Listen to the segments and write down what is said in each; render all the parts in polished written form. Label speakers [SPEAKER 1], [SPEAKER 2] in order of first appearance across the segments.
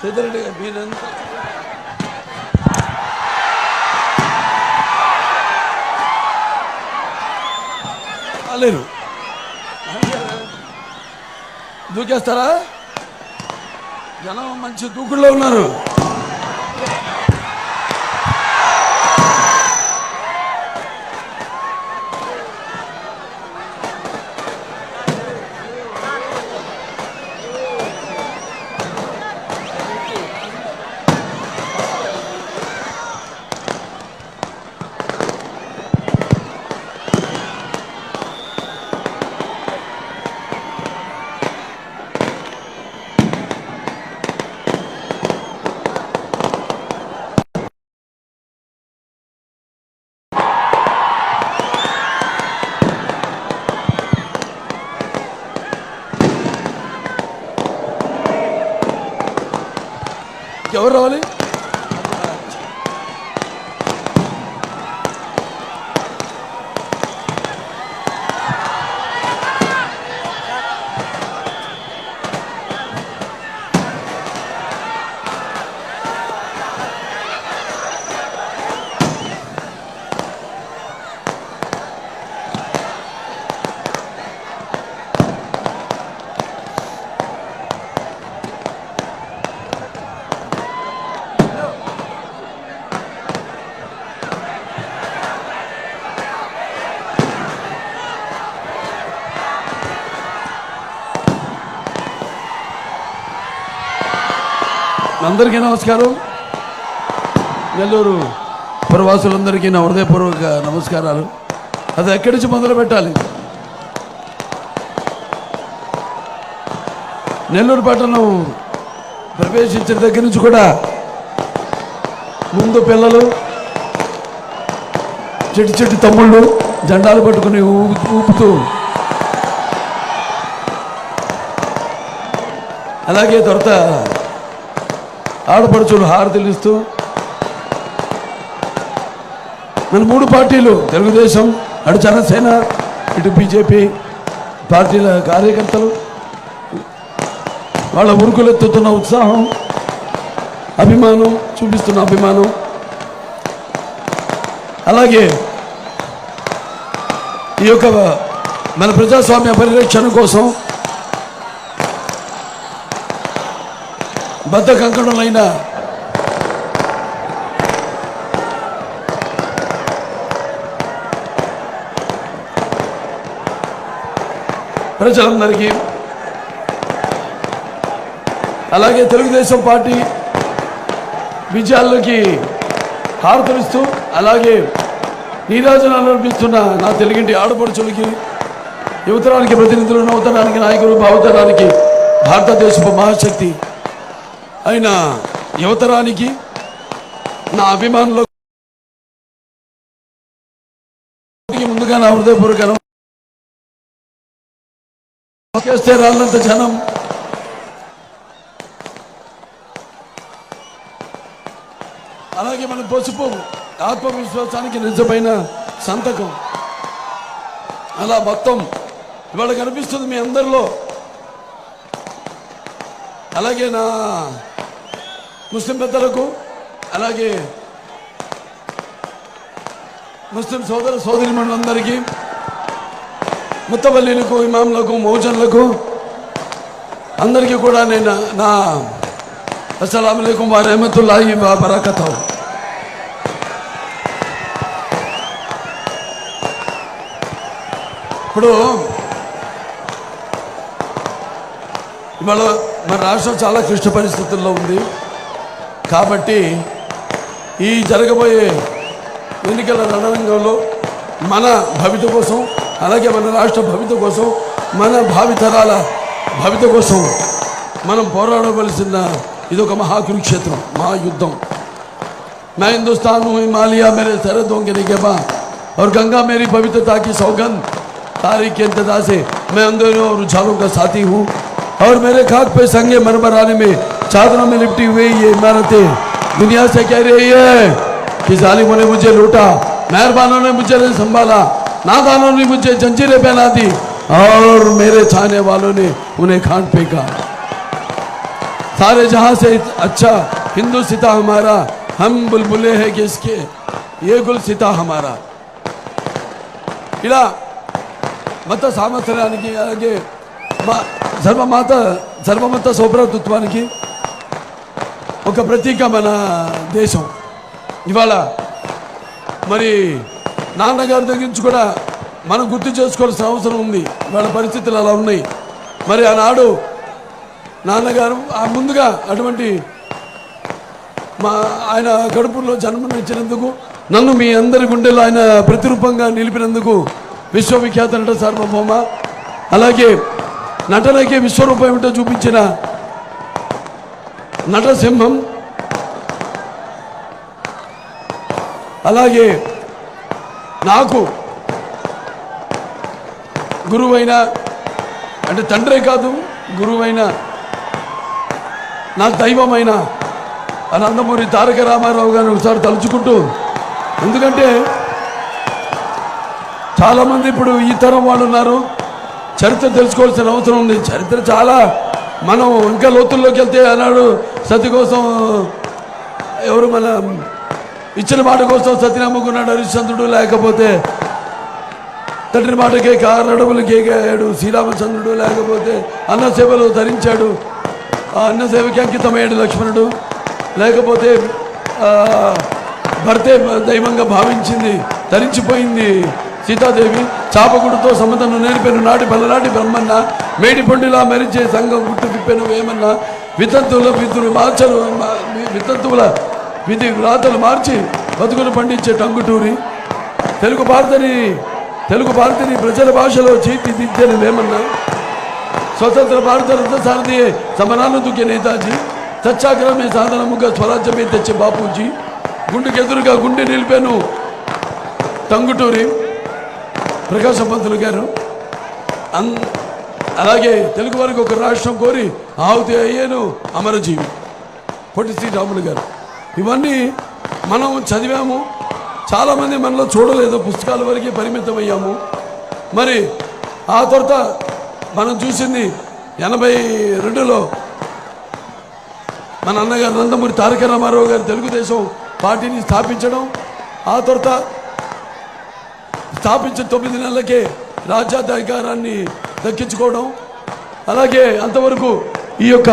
[SPEAKER 1] సిద్ధారెడ్డి మీరంతా లేరు దూకేస్తారా? జనం మంచి దూకుల్లో ఉన్నారు. ఎవరు రావాలి? అందరికీ నమస్కారం. నెల్లూరు ప్రవాసులందరికీ నా హృదయపూర్వక నమస్కారాలు. అది ఎక్కడి నుంచి మొదలు పెట్టాలి? నెల్లూరు పట్టణం ప్రవేశించిన దగ్గర నుంచి కూడా ముందు పిల్లలు, చెట్టు తమ్ముళ్ళు జెండాలు పట్టుకుని ఊపుతూ, అలాగే తర్వాత ఆడపడుచులు హారతులు ఇస్తూ, మన మూడు పార్టీలు, తెలుగుదేశం, అటు జనసేన, ఇటు బీజేపీ పార్టీల కార్యకర్తలు వాళ్ళ ఉరుకులెత్తుతున్న ఉత్సాహం, అభిమానం, చూపిస్తున్న అభిమానం, అలాగే ఈ యొక్క మన ప్రజాస్వామ్య పరిరక్షణ కోసం బద్ధ కంకణులైన ప్రజలందరికీ, అలాగే తెలుగుదేశం పార్టీ విజయాల్లోకి హారతులిస్తూ, అలాగే నీరాజనాలు అర్పిస్తున్న నా తెలుగింటి ఆడపడుచులకి, యువతరానికి ప్రతినిధులు, నూతనానికి నాయకులు, భావతరానికి భారతదేశపు మహాశక్తి అయిన యువతరానికి నా అభిమానులు ముందుగా నా హృదయపూర్వక చేస్తే రాళ్ళంత జనం, అలాగే మన పసుపు ఆత్మవిశ్వాసానికి నిజమైన సంతకం. అలా మొత్తం ఇవాళ కనిపిస్తుంది మీ అందరిలో. అలాగే నా ముస్లిం పెద్దలకు, అలాగే ముస్లిం సోదర సోదరిమణులందరికీ, ముత్తవల్లీలకు, ఇమాంలకు, మౌజన్లకు అందరికీ కూడా నేను నా అస్సలాము అలైకుం వ రహమతుల్లాహి వ బరకాతుహు. ఇప్పుడు ఇవాళ మన రాష్ట్రం చాలా క్లిష్ట పరిస్థితుల్లో ఉంది. కాబట్టి ఈ జరగబోయే ఎన్నికల రణరంగంలో మన భవిత కోసం, అలాగే మన రాష్ట్ర భవిత కోసం, మన భావితరాల భవిత కోసం మనం పోరాడవలసిన ఇదొక మహాకురుక్షేత్రం, మహాయుద్ధం. मैं हिंदुस्तान हूँ, हिमालय मेरे सरहदों के निगहबान और गंगा मेरी पवित्रता की सौगंध, तारीख के इंतजार से मैं अंधेरों और उछालों का साथी हूँ और मेरे खाक पे संगे मरमराने में चादरों में लिपटी हुई ये इमारतें दुनिया से कह रही है कि जालिमों ने मुझे लूटा, मेहरबानों ने मुझे नहीं संभाला, नादानों ने मुझे जंजीरें पहना दी और मेरे चाहने वालों ने उन्हें खान फेंका। सारे जहां से अच्छा हिंदू सिता हमारा, हम बुलबुले हैं कि इसके ये गुल सिता हमारा। ఇలా మత సామర్థ్యానికి అలాగే సర్వమత సౌభ్రాతృత్వానికి ఒక ప్రతీక మన దేశం. ఇవాళ మరి నాన్నగారి దగ్గర నుంచి కూడా మనం గుర్తు చేసుకోవాల్సిన అవసరం ఉంది. వాళ్ళ పరిస్థితులు అలా ఉన్నాయి. మరి ఆనాడు నాన్నగారు ముందుగా అటువంటి ఆయన కడుపులో జన్మనిచ్చినందుకు, నన్ను మీ అందరి గుండెలో ఆయన ప్రతిరూపంగా నిలిపినందుకు విశ్వవిఖ్యాత నట సార్వభౌమ, అలాగే నటనకి విశ్వరూపం ఏమిటో చూపించిన నటసింహం, అలాగే నాకు గురువైన, అంటే తండ్రే కాదు గురువైన, నా దైవమైన నందమూరి తారక రామారావు గారిని ఒకసారి తలుచుకుంటూ, ఎందుకంటే చాలామంది ఇప్పుడు ఈ తరం వాళ్ళు ఉన్నారు, చరిత్ర తెలుసుకోవాల్సిన అవసరం ఉంది. చరిత్ర చాలా మనం ఇంకా లోతుల్లోకి వెళ్తే అన్నాడు సతి కోసం ఎవరు మన ఇచ్చిన మాట కోసం సతి నమ్ముకున్నాడు హరిశ్చంద్రుడు, లేకపోతే తండ్రి మాటకే కారడవులు కేగాడు శ్రీరామచంద్రుడు, లేకపోతే అన్న సేవలు ధరించాడు ఆ అన్న సేవకి అంకితమయ్యాడు లక్ష్మణుడు, లేకపోతే భర్తే దైవంగా భావించింది ధరించిపోయింది సీతాదేవి, చాపగుడితో సమతను నేర్పెను నాటి బలనాటి బ్రహ్మన్న, మేడి పండులా మెరిచే సంఘం గుట్టు తిప్పెను వేమన్న, వితంతువుల విధులు మార్చను వితంతువుల విధి వ్రాతలు మార్చి బతుకును పండించే టంగుటూరి, తెలుగు భారతిని ప్రజల భాషలో తీర్చిదిద్దని వేమన్నా, స్వతంత్ర భారత రథసారథి సమరాలను దుక్కే నేతాజీ, సత్యాగ్రహమే సాధనముగా స్వరాజ్యమే తెచ్చే బాపూజీ, గుండెకెదురుగా గుండె నిలిపాను టంగుటూరి ప్రకాశం పంతులు గారు. అలాగే తెలుగు వారికి ఒక రాష్ట్రం కోరి ఆహుతి అయ్యాను అమరజీవి పొట్టి శ్రీరాములు గారు. ఇవన్నీ మనం చదివాము, చాలామంది మనలో చూడలేదు, పుస్తకాల వరకే పరిమితం అయ్యాము. మరి ఆ తర్వాత మనం చూసింది 82లో మన అన్నగారు నందమూరి తారక రామారావు గారు తెలుగుదేశం పార్టీని స్థాపించడం, ఆ తర్వాత స్థాపించిన 9 నెలలకే రాజ్యాధికారాన్ని దక్కించుకోవడం, అలాగే అంతవరకు ఈ యొక్క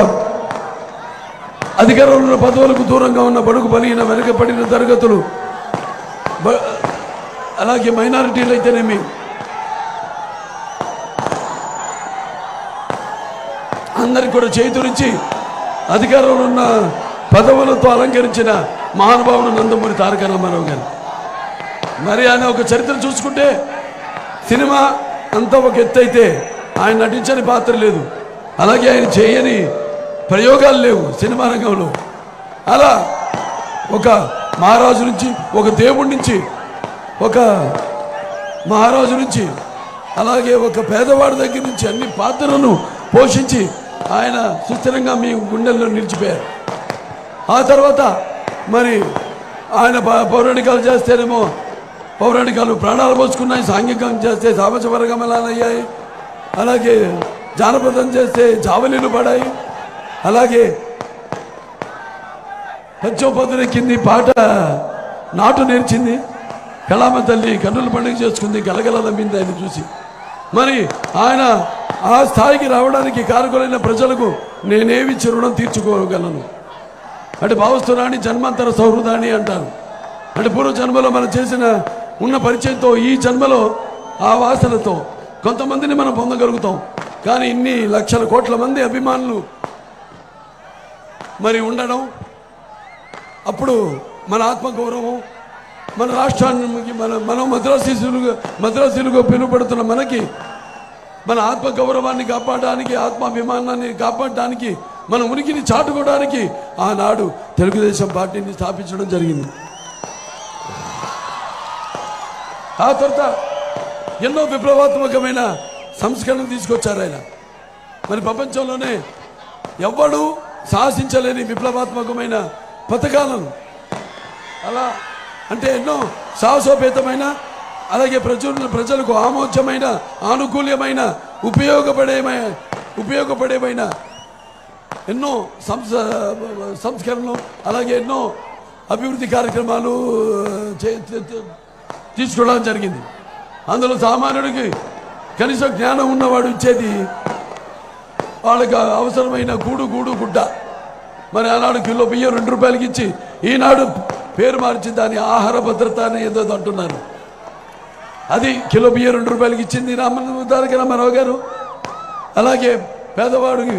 [SPEAKER 1] అధికారంలో పదవులకు దూరంగా ఉన్న బడుగు బలిగిన వెనుకబడిన తరగతులు, అలాగే మైనారిటీలు అయితేనేమి అందరికి కూడా చేతురించి అధికారంలో ఉన్న పదవులతో అలంకరించిన మహానుభావుడు నందమూరి తారక రామారావు గారు. మరి ఆయన ఒక చరిత్ర చూసుకుంటే సినిమా అంతా ఒక ఎత్తు అయితే ఆయన నటించని పాత్ర లేదు, అలాగే ఆయన చేయని ప్రయోగాలు లేవు సినిమా రంగంలో. అలా ఒక మహారాజు నుంచి, ఒక దేవుడి నుంచి, ఒక మహారాజు నుంచి, అలాగే ఒక పేదవాడి దగ్గర నుంచి అన్ని పాత్రలను పోషించి ఆయన సుస్థిరంగా మీ గుండెల్లో నిలిచిపోయారు. ఆ తర్వాత మరి ఆయన పౌరాణికాలు చేస్తేనేమో పౌరాణికాలు ప్రాణాలు పోసుకున్నాయి, సాంఘికం చేస్తే సామాజిక వర్గమలాలు అయ్యాయి, అలాగే జానపదం చేస్తే జావలీలు పడాయి, అలాగే పంచోపదులెక్కింది పాట నాటు నేర్చింది, కళామ తల్లి కన్నుల పండుగ చేసుకుంది, గలగల నమ్మింది ఆయన చూసి. మరి ఆయన ఆ స్థాయికి రావడానికి కారకులైన ప్రజలకు నేనేమిచ్చి రుణం తీర్చుకోగలను అంటే భావస్తురాని జన్మాంతర సౌహృదాన్ని అంటారు. అంటే పూర్వ జన్మలో మనం చేసిన ఉన్న పరిచయంతో ఈ జన్మలో ఆ వాసనతో కొంతమందిని మనం పొందగలుగుతాం. కానీ ఇన్ని లక్షల కోట్ల మంది అభిమానులు మరి ఉండడం, అప్పుడు మన ఆత్మగౌరవం, మన రాష్ట్రానికి మనం మద్రాసీలుగా పిలువబడుతున్న మనకి మన ఆత్మగౌరవాన్ని కాపాడడానికి, ఆత్మాభిమానాన్ని కాపాడడానికి, మన ఉనికిని చాటుకోవడానికి ఆనాడు తెలుగుదేశం పార్టీని స్థాపించడం జరిగింది. ఆ తర్వాత ఎన్నో విప్లవాత్మకమైన సంస్కరణలు తీసుకొచ్చారు ఆయన. మరి ప్రపంచంలోనే ఎవ్వడూ సాహసించలేని విప్లవాత్మకమైన పథకాలను అలా అంటే ఎన్నో సాహసోపేతమైన అలాగే ప్రజలకు ఆమోద్యమైన ఆనుకూల్యమైన ఉపయోగపడేమైన ఎన్నో సంస్కరణలు అలాగే ఎన్నో అభివృద్ధి కార్యక్రమాలు తీసుకోవడం జరిగింది. అందులో సామాన్యుడికి కనీసం జ్ఞానం ఉన్నవాడు ఇచ్చేది వాళ్ళకి అవసరమైన గుడ్డ. మరి ఆనాడు కిలో బియ్యం 2 రూపాయలకి ఇచ్చి ఈనాడు పేరు మార్చి దాని ఆహార భద్రత అని ఏదో అంటున్నారు. అది కిలో బియ్యం 2 రూపాయలకి ఇచ్చింది తారక రామారావు గారు. అలాగే పేదవాడికి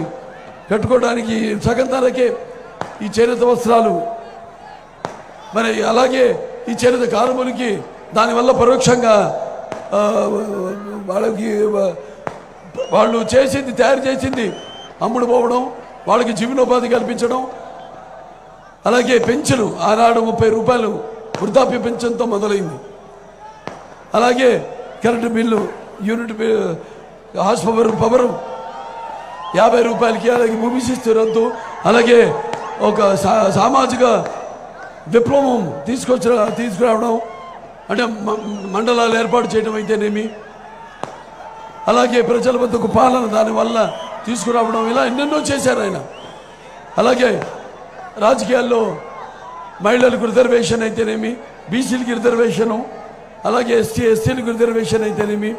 [SPEAKER 1] కట్టుకోవడానికి సగం ధరకే ఈ చేనేత వస్త్రాలు, మరి అలాగే ఈ చేనేత కార్మికులకి దానివల్ల పరోక్షంగా వాళ్ళు తయారు చేసింది అమ్ముడు పోవడం, వాళ్ళకి జీవనోపాధి కల్పించడం. అలాగే పెన్షన్ ఆనాడు 30 రూపాయలు వృద్ధాప్య పెన్షన్తో మొదలైంది. అలాగే current bill unit horse power 50 రూపాయలకి, అలాగే భూమి శిస్తు రద్దు, అలాగే ఒక సామాజిక విప్లవం తీసుకురావడం అంటే మండలాలు ఏర్పాటు చేయడం అయితేనేమి, అలాగే ప్రజల వద్దకు పాలన దానివల్ల తీసుకురావడం, ఇలా ఎన్నెన్నో చేశారు ఆయన. అలాగే రాజకీయాల్లో మహిళలకు రిజర్వేషన్ అయితేనేమి, బీసీలకి రిజర్వేషను, అలాగే ఎస్టీలకు రిజర్వేషన్ అయితేనేమి,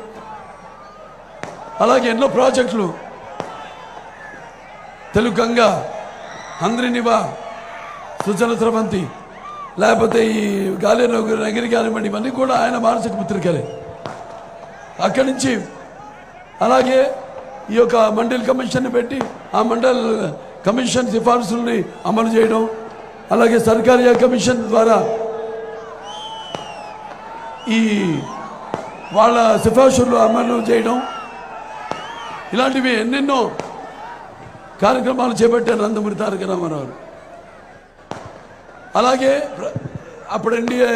[SPEAKER 1] అలాగే ఎన్నో ప్రాజెక్టులు తెలుగు గంగ, హంద్రినివా, సుజల స్రవంతి, లేకపోతే ఈ గాలి నగిరి కానివ్వండి, ఇవన్నీ కూడా ఆయన మానసిక పత్రికలే. అక్కడి నుంచి అలాగే ఈ యొక్క మండల్ కమిషన్ పెట్టి ఆ మండల్ కమిషన్ సిఫార్సుల్ని అమలు చేయడం, అలాగే సర్కారీ కమిషన్ ద్వారా ఈ వాళ్ళ సిఫార్సులు అమలు చేయడం, ఇలాంటివి ఎన్నెన్నో కార్యక్రమాలు చేపట్టారు నందమూరి తారక రామారావు. అలాగే అప్పుడు ఎన్డీఏ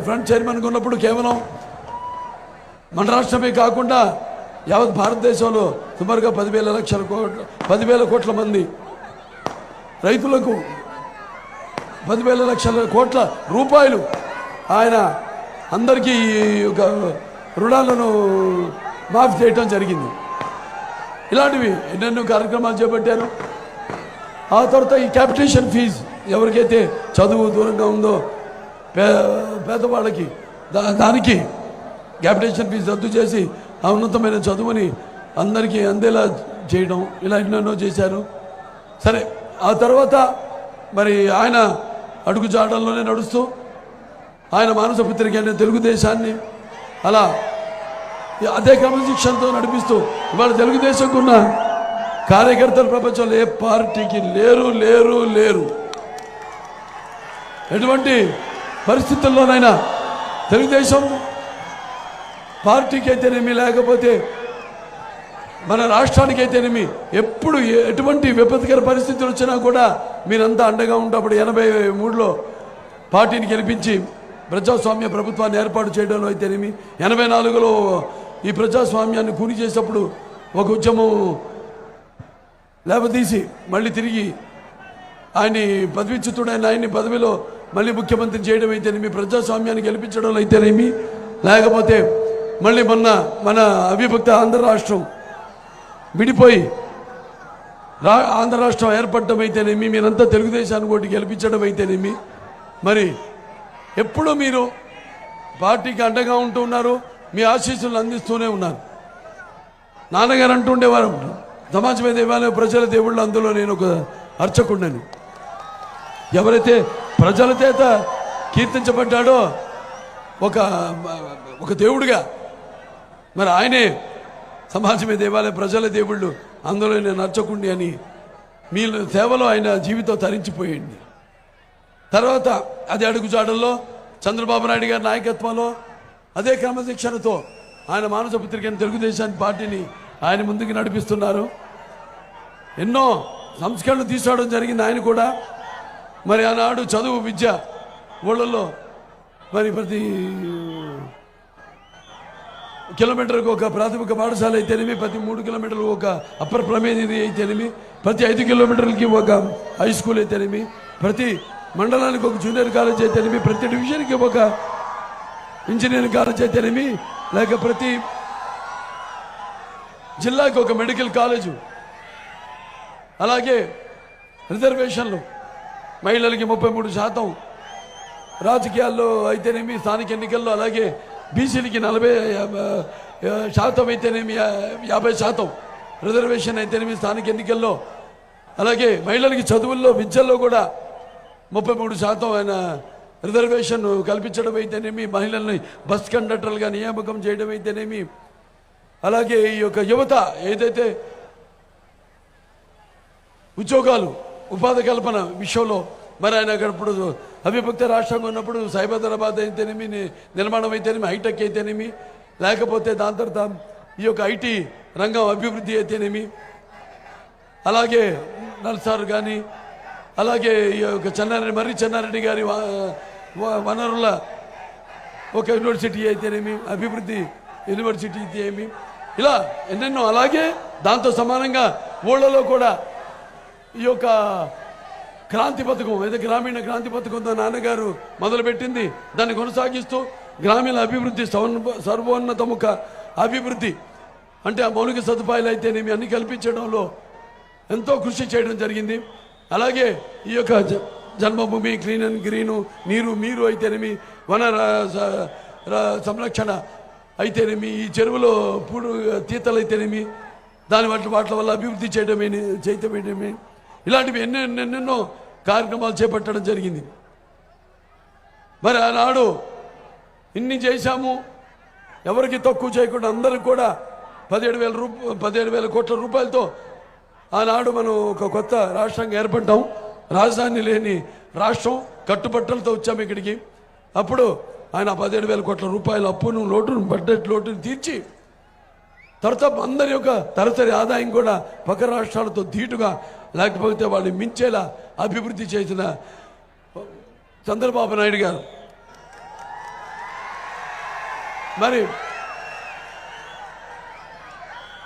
[SPEAKER 1] ఫ్రంట్ చైర్మన్గా ఉన్నప్పుడు కేవలం మన రాష్ట్రమే కాకుండా యావత్ భారతదేశంలో సుమారుగా 10,000 కోట్ల మంది రైతులకు 10,000 లక్షల కోట్ల రూపాయలు ఆయన అందరికీ ఒక రుణాలను మాఫీ చేయటం జరిగింది. ఇలాంటివి ఎన్నెన్నో కార్యక్రమాలు చేపట్టారు. ఆ తర్వాత ఈ క్యాపిటేషన్ ఫీజు ఎవరికైతే చదువు దూరంగా ఉందో పేదవాళ్ళకి దానికి క్యాపిటేషన్ ఫీజు రద్దు చేసి ఆ ఉన్నతమైన చదువుని అందరికీ అందేలా చేయడం, ఇలా ఎన్నెన్నో చేశారు. సరే, ఆ తర్వాత మరి ఆయన అడుగు జాడల్లోనే నడుస్తూ ఆయన మానస పత్రిక అనే తెలుగుదేశాన్ని అలా అదే క్రమశిక్షణతో నడిపిస్తూ ఇవాళ తెలుగుదేశంకు ఉన్న కార్యకర్తలు ప్రపంచంలో ఏ పార్టీకి లేరు. ఎటువంటి పరిస్థితుల్లోనైనా తెలుగుదేశం పార్టీకి అయితేనేమి, లేకపోతే మన రాష్ట్రానికి అయితేనేమి, ఎప్పుడు ఎటువంటి విపత్కర పరిస్థితులు వచ్చినా కూడా మీరంతా అండగా ఉంటప్పుడు 83లో పార్టీని గెలిపించి ప్రజాస్వామ్య ప్రభుత్వాన్ని ఏర్పాటు చేయడంలో అయితేనేమి, 84లో ఈ ప్రజాస్వామ్యాన్ని కూని చేసేటప్పుడు ఒక ఉద్యమం లేవదీసి మళ్ళీ తిరిగి ఆయన్ని పదవిచ్యుతుడైన ఆయన్ని పదవిలో మళ్ళీ ముఖ్యమంత్రిని చేయడం అయితేనేమి, ప్రజాస్వామ్యాన్ని గెలిపించడంలో అయితేనేమి, లేకపోతే మళ్ళీ మన అవిభక్త ఆంధ్ర రాష్ట్రం విడిపోయి ఆంధ్ర రాష్ట్రం ఏర్పడటం అయితేనేమి, మీరంతా తెలుగుదేశాన్ని ఓటు గెలిపించడం అయితేనేమి, మరి ఎప్పుడూ మీరు పార్టీకి అండగా ఉంటూ ఉన్నారు, మీ ఆశీస్సులు అందిస్తూనే ఉన్నారు. నాన్నగారు అంటుండేవారు, సమాజమే దేవాలయం ప్రజల దేవుళ్ళు, అందులో నేను ఒక అర్చకుడిని. ఎవరైతే ప్రజల చేత కీర్తించబడ్డాడో ఒక దేవుడిగా, మరి ఆయనే సమాజమే దేవాలయం ప్రజల దేవుళ్ళు, అందులో నేను అర్చకుడిని అని మీ సేవలో ఆయన జీవితం తరించిపోయింది. తర్వాత అదే అడుగుజాడల్లో చంద్రబాబు నాయుడు గారి నాయకత్వంలో అదే క్రమశిక్షణతో ఆయన మానస పత్రికని తెలుగుదేశాన్ని పార్టీని ఆయన ముందుకు నడిపిస్తున్నారు. ఎన్నో సంస్కరణలు తీసుకోవడం జరిగింది ఆయన కూడా. మరి ఆనాడు చదువు విద్య ఊళ్ళల్లో మరి ప్రతి కిలోమీటర్కు ఒక ప్రాథమిక పాఠశాల అయితేనేమి, ప్రతి 3 కిలోమీటర్లు ఒక అప్పర్ ప్రైమరీ అయితేనేమి, ప్రతి 5 కిలోమీటర్లకి ఒక హై స్కూల్ అయితేనేమి, ప్రతి మండలానికి ఒక జూనియర్ కాలేజ్ అయితేనేమి, ప్రతి డివిజన్కి ఒక ఇంజనీరింగ్ కాలేజ్ అయితేనేమి, లేక ప్రతి జిల్లాకి ఒక మెడికల్ కాలేజు, అలాగే రిజర్వేషన్లు మహిళలకి 33%, రాజకీయాల్లో అయితేనేమి, స్థానిక ఎన్నికల్లో అలాగే బీసీలకి 40% అయితేనేమి, 50% రిజర్వేషన్ అయితేనేమి స్థానిక ఎన్నికల్లో, అలాగే మహిళలకి చదువుల్లో విద్యల్లో కూడా 33% ఆయన రిజర్వేషన్ కల్పించడం అయితేనేమి, మహిళల్ని బస్ కండక్టర్లుగా నియామకం చేయడం అయితేనేమి, అలాగే ఈ యొక్క యువత ఏదైతే ఉద్యోగాలు ఉపాధి కల్పన విషయంలో మరి ఆయన అక్కడప్పుడు అవిభక్త రాష్ట్రంగా ఉన్నప్పుడు సైబరాబాద్ అయితేనేమి, నిర్మాణం అయితేనేమి, హైటెక్ అయితేనేమి, లేకపోతే దాని తర్వాత ఈ యొక్క ఐటీ రంగం అభివృద్ధి అయితేనేమి, అలాగే నల్సార్ కానీ, అలాగే ఈ యొక్క చెన్నారెడ్డి గారి వనరుల ఒక యూనివర్సిటీ అయితేనేమి, అభివృద్ధి యూనివర్సిటీ అయితేనేమి, ఇలా ఎన్నెన్నో, అలాగే దాంతో సమానంగా ఊళ్ళలో కూడా ఈ యొక్క క్రాంతి పథకం ఏదో గ్రామీణ క్రాంతి పథకంతో నాన్నగారు మొదలుపెట్టింది, దాన్ని కొనసాగిస్తూ గ్రామీణ అభివృద్ధి సర్వోన్నతముఖ అభివృద్ధి అంటే ఆ మౌలిక సదుపాయాలు అయితేనేమి అన్ని కల్పించడంలో ఎంతో కృషి చేయడం జరిగింది. అలాగే ఈ యొక్క జన్మభూమి, క్లీన్ అండ్ గ్రీను, నీరు అయితేనేమి, వన సంరక్షణ అయితేనేమి, ఈ చెరువులో పూడు తీతలు అయితేనేమి, దాని వాటి వల్ల అభివృద్ధి చేయటమేమి, ఇలాంటివి ఎన్నెన్నో కార్యక్రమాలు చేపట్టడం జరిగింది. మరి ఆనాడు ఇన్ని చేశాము, ఎవరికి తక్కువ చేయకుండా అందరికి కూడా 17,000 కోట్ల రూపాయలతో ఆనాడు మనం ఒక కొత్త రాష్ట్రంగా ఏర్పడ్డాం. రాజధాని లేని రాష్ట్రం, కట్టుబట్టలతో వచ్చాము ఇక్కడికి. అప్పుడు ఆయన 17,000 కోట్ల రూపాయల అప్పును బడ్జెట్ లోటును తీర్చి తర్వాత అందరి యొక్క తరచరి ఆదాయం కూడా పక్క రాష్ట్రాలతో ధీటుగా లేకపోతే వాళ్ళు మించేలా అభివృద్ధి చేసిన చంద్రబాబు నాయుడు గారు. మరి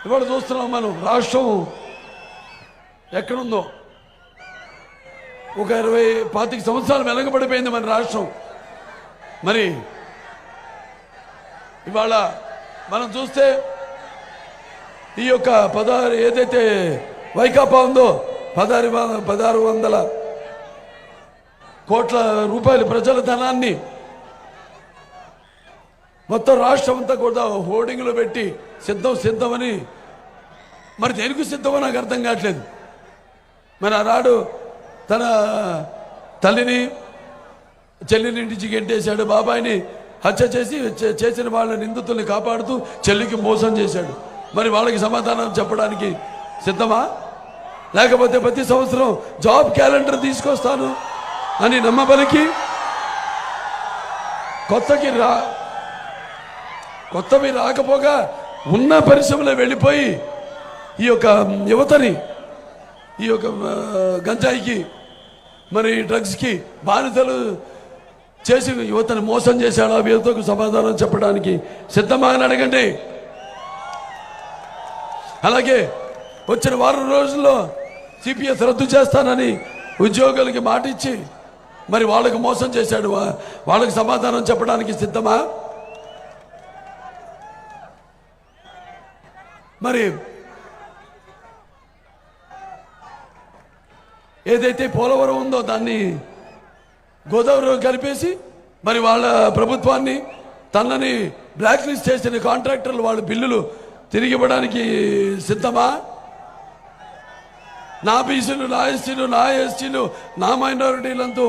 [SPEAKER 1] ఇవాళ చూస్తున్నాం మనం రాష్ట్రం ఎక్కడుందో, ఒక 20-25 సంవత్సరాలు వెనకబడిపోయింది మన రాష్ట్రం. మరి ఇవాళ మనం చూస్తే ఈ యొక్క 16 ఏదైతే వైకాపా ఉందో 1600 కోట్ల రూపాయల ప్రజల ధనాన్ని మొత్తం రాష్ట్రం అంతా కూడా హోర్డింగ్లో పెట్టి సిద్ధమని, మరి దేనికి సిద్ధమో నాకు అర్థం కావట్లేదు. మరి ఆనాడు తన తల్లిని చెల్లిని ఇంటికి గెంటేశాడు, బాబాయిని హత్య చేసిన వాళ్ళ నిందితుల్ని కాపాడుతూ చెల్లికి మోసం చేశాడు. మరి వాళ్ళకి సమాధానం చెప్పడానికి సిద్ధమా? లేకపోతే ప్రతి సంవత్సరం జాబ్ క్యాలెండర్ తీసుకొస్తాను అని నమ్మబలికి కొత్తవి రాకపోగా ఉన్న పరిశ్రమలో వెళ్ళిపోయి ఈ యొక్క యువతని ఈ యొక్క గంజాయికి మరి డ్రగ్స్కి బానిసలు చేసి యువతని మోసం చేశాడు. ఆ యువతకు సమాధానం చెప్పడానికి సిద్ధమా అని అడగండి. అలాగే వచ్చిన వారం రోజుల్లో సిపిఎస్ రద్దు చేస్తానని ఉద్యోగులకి మాట ఇచ్చి మరి వాళ్ళకు మోసం చేశాడు. వాళ్ళకి సమాధానం చెప్పడానికి సిద్ధమా? మరి ఏదైతే పోలవరం ఉందో దాన్ని గోదావరిలో కలిపేసి మరి వాళ్ళ ప్రభుత్వాన్ని తనని బ్లాక్ లిస్ట్ చేసిన కాంట్రాక్టర్లు వాళ్ళ బిల్లులు తిరిగి ఇవ్వడానికి సిద్ధమా? నా బీసీలు, నా ఎస్సీలు, నా ఎస్టీలు, నా మైనారిటీలంతా